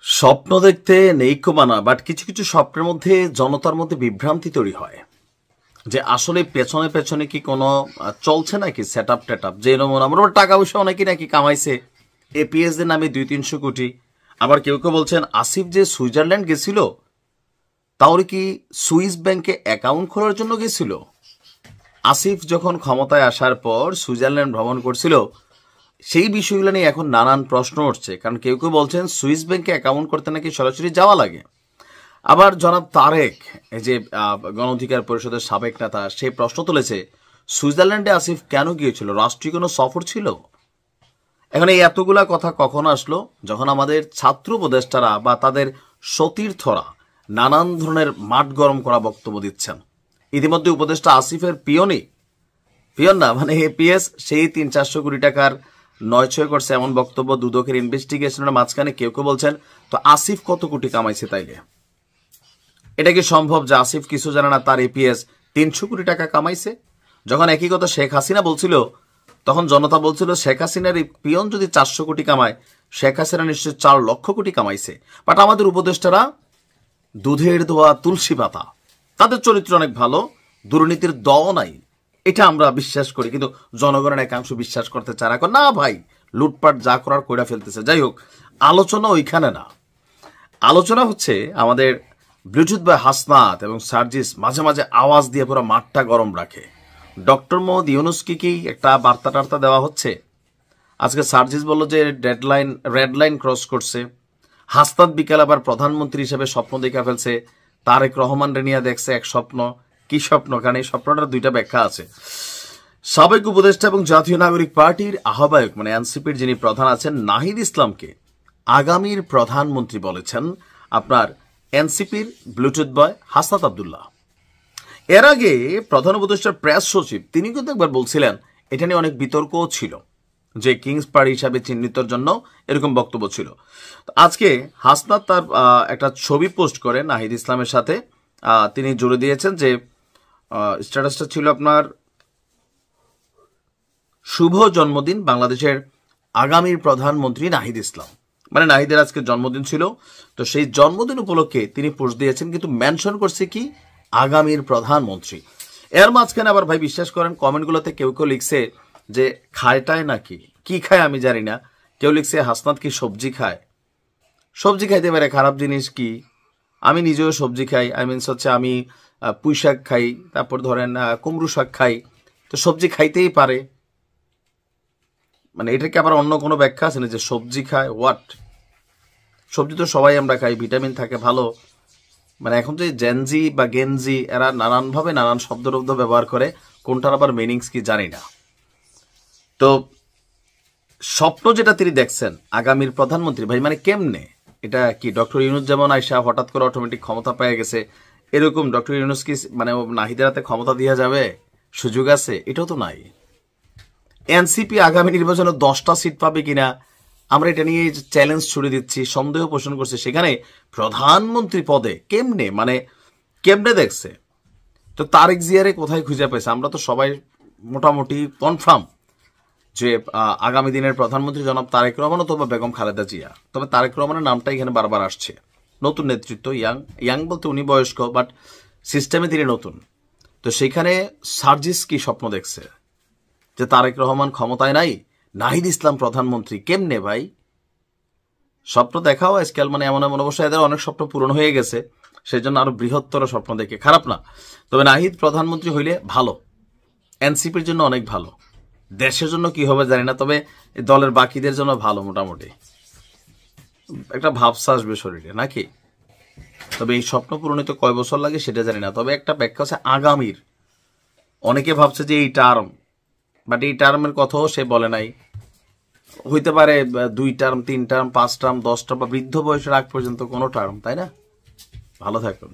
স্বপ্ন দেখতে নেইকো মানা, বাট কিছু কিছু স্বপ্নের মধ্যে জনতার মধ্যে বিভ্রান্তি তৈরি হয় যে আসলে পেছনে পেছনে কি কোনো চলছে নাকি সেট আপ টেট আপ, যে আমরা টাকা পয়সা অনেকে নাকি কামাইছে এপিএস দের নামে 200-300 কোটি। আবার কেউ কেউ বলছেন আসিফ যে সুইজারল্যান্ড গেছিল তাহলে কি সুইস ব্যাংকে অ্যাকাউন্ট খোলার জন্য গেছিল। আসিফ যখন ক্ষমতায় আসার পর সুইজারল্যান্ড ভ্রমণ করছিল, সেই বিষয়গুলো নিয়ে এখন নানান প্রশ্ন উঠছে। কারণ কেউ কেউ বলছেন সুইস ব্যাংকে অ্যাকাউন্ট করতে নাকি সরাসরি যাওয়া লাগে। আবার জনাব তারেক, এই যে গণ অধিকার পরিষদের সাবেক নেতা, সেই প্রশ্ন তুলেছে সুইজারল্যান্ডে আসিফ কেন গিয়েছিল, রাষ্ট্রীয় কোনো সফর ছিল। এখন এই এতগুলা কথা কখন আসলো, যখন আমাদের ছাত্র উপদেষ্টারা বা তাদের সতীর্থরা নানান ধরনের মাঠ গরম করা বক্তব্য দিচ্ছেন। ইতিমধ্যে উপদেষ্টা আসিফের পিয়ন না মানে এপিএস সেই 300-400 কোটি টাকার নয়ছয় করছে এমন বক্তব্য দুদকের ইনভেস্টিগেশনের মাঝখানে কেউ কেউ বলছেন তো আসিফ কত কোটি কামাইছে তাইলে। এটা কি সম্ভব যে আসিফ কিছু জানে না তার এপিএস 300 কোটি টাকা কামাইছে? যখন একই কথা শেখ হাসিনা বলছিল তখন জনতা বলছিল শেখ হাসিনার এই পিয়ন যদি 400 কোটি কামায়, শেখ হাসিনা নিশ্চয় 4 লক্ষ কোটি কামাইছে। বাট আমাদের উপদেষ্টারা দুধের দোয়া তুলসী পাতা, তাদের চরিত্র অনেক ভালো, দুর্নীতির দও নাই, এটা আমরা বিশ্বাস করি। কিন্তু জনগণের একাংশ বিশ্বাস করতে চায় না, ভাই লুটপাট যা করার কইরা ফেলতেছে। যাই হোক, আলোচনা ওইখানে না, আলোচনা হচ্ছে আমাদের ব্লুটুথ বয় হাসনাত এবং সার্জিস মাঝে মাঝে আওয়াজ দিয়ে পুরো মাঠটা গরম রাখে। ডক্টর মোহাম্মদ ইউনুসকে কি একটা বার্তা টার্তা দেওয়া হচ্ছে? আজকে সার্জিস বলল যে রেড লাইন ক্রস করছে। হাসনাত বিকাল আবার প্রধানমন্ত্রী হিসেবে স্বপ্ন দেখা ফেলছে, তারেক রহমান রেনিয়া দেখছে এক স্বপ্ন। কি স্বপ্ন? কারণ এই স্বপ্নটার দুইটা ব্যাখ্যা আছে। সাবেক উপদেষ্টা এবং জাতীয় নাগরিক পার্টির আহ্বায়ক মানে এনসিপির যিনি প্রধান আছেন নাহিদ ইসলামকে আগামীর প্রধানমন্ত্রী বলেছেন আপনার এনসিপির ব্লুটুথ বয় হাসনাত আব্দুল্লাহ। এর আগে প্রধান উপদেষ্টার প্রেস সচিব তিনি কিন্তু একবার বলছিলেন, এটা নিয়ে অনেক বিতর্কও ছিল যে কিংস পার্টি হিসাবে চিহ্নিতর জন্য এরকম বক্তব্য ছিল। আজকে হাসনাত তার একটা ছবি পোস্ট করে নাহিদ ইসলামের সাথে, তিনি জুড়ে দিয়েছেন যে স্ট্যাটাসটা ছিল আপনার শুভ জন্মদিন বাংলাদেশের আগামীর প্রধানমন্ত্রী নাহিদ ইসলাম। মানে নাহিদের আজকে জন্মদিন ছিল, তো সেই জন্মদিন উপলক্ষে তিনি পোস্ট দিয়েছেন, কিন্তু মেনশন করছে কি আগামীর প্রধানমন্ত্রী। এর মাঝখানে আবার ভাই বিশ্বাস করেন কমেন্টগুলোতে কেউ কেউ লিখছে যে খায়টায় নাকি কি খায় আমি জানি না, কেউ লিখছে হাসনাত কি সবজি খায়। সবজি খাইতে পারে, খারাপ জিনিস কি? আমি নিজেও সবজি খাই, হচ্ছে আমি পুঁই শাক খাই, তারপর ধরেন কুমড়ো শাক খাই, তো সবজি খাইতেই পারে। মানে এটাকে আবার অন্য কোনো ব্যাখ্যা আছে না যে সবজি খায়? হোয়াট? সবজি তো সবাই আমরা খাই, ভিটামিন থাকে ভালো। মানে এখন যে জেনজি বা গেনজি এরা নানানভাবে নানান শব্দ ব্যবহার করে, কোনটার আবার মিনিংস কি জানি না। তো স্বপ্ন যেটা তিনি দেখছেন আগামীর প্রধানমন্ত্রী, ভাই মানে কেমনে? এটা কি ডক্টর ইউনুস যেমন আয়সা হঠাৎ করে অটোমেটিক ক্ষমতা পেয়ে গেছে, এরকম ডক্টর ইউনুস কি মানে নাহিদের হাতে ক্ষমতা দেওয়া যাবে? সুযোগ আছে? এটাও তো নাই। এনসিপি আগামী নির্বাচনে 10টা সিট পাবে কিনা আমরা এটা নিয়ে চ্যালেঞ্জ ছুড়ে দিচ্ছি, সন্দেহ পোষণ করছে। সেখানে প্রধানমন্ত্রী পদে কেমনে মানে কেমনে দেখছে? তো তারেক জিয়ারে কোথায় খুঁজে পেয়েছে? আমরা তো সবাই মোটামুটি কনফার্ম যে আগামী দিনের প্রধানমন্ত্রী জনাব তারেক রহমান অথবা বেগম খালেদা জিয়া। তবে তারেক রহমানের নামটা এখানে বারবার আসছে। নতুন নেতৃত্ব, ইয়াং বলতে উনি বয়স্ক, বাট সিস্টেমে তিনি নতুন। তো সেখানে সার্জিস কি স্বপ্ন দেখছে যে তারেক রহমান ক্ষমতায় নাই, নাহিদ ইসলাম প্রধানমন্ত্রী? কেমনে ভাই? স্বপ্ন দেখাও আজকাল মানে এমন অবশ্য এদের অনেক স্বপ্ন পূরণ হয়ে গেছে, সেই জন্য আরো বৃহত্তর স্বপ্ন দেখে খারাপ না। তবে নাহিদ প্রধানমন্ত্রী হইলে ভালো, এনসিপির জন্য অনেক ভালো, দেশের জন্য কি হবে জানি না, তবে দলের বাকিদের জন্য ভালো। মোটামুটি একটা ভাবসা আসবে শরীরে নাকি। তবে এই স্বপ্ন পূরণে তো কয় বছর লাগে সেটা জানি না। তবে একটা ব্যাখ্যা আছে আগামীর, অনেকে ভাবছে যে এই টার্ম, বাট এই টার্মের কথাও সে বলে নাই। হইতে পারে 2 টার্ম, 3 টার্ম, 5 টার্ম, 10 টার্ম বা বৃদ্ধ বয়সের আগ পর্যন্ত কোনো টার্ম, তাই না? ভালো থাকুন।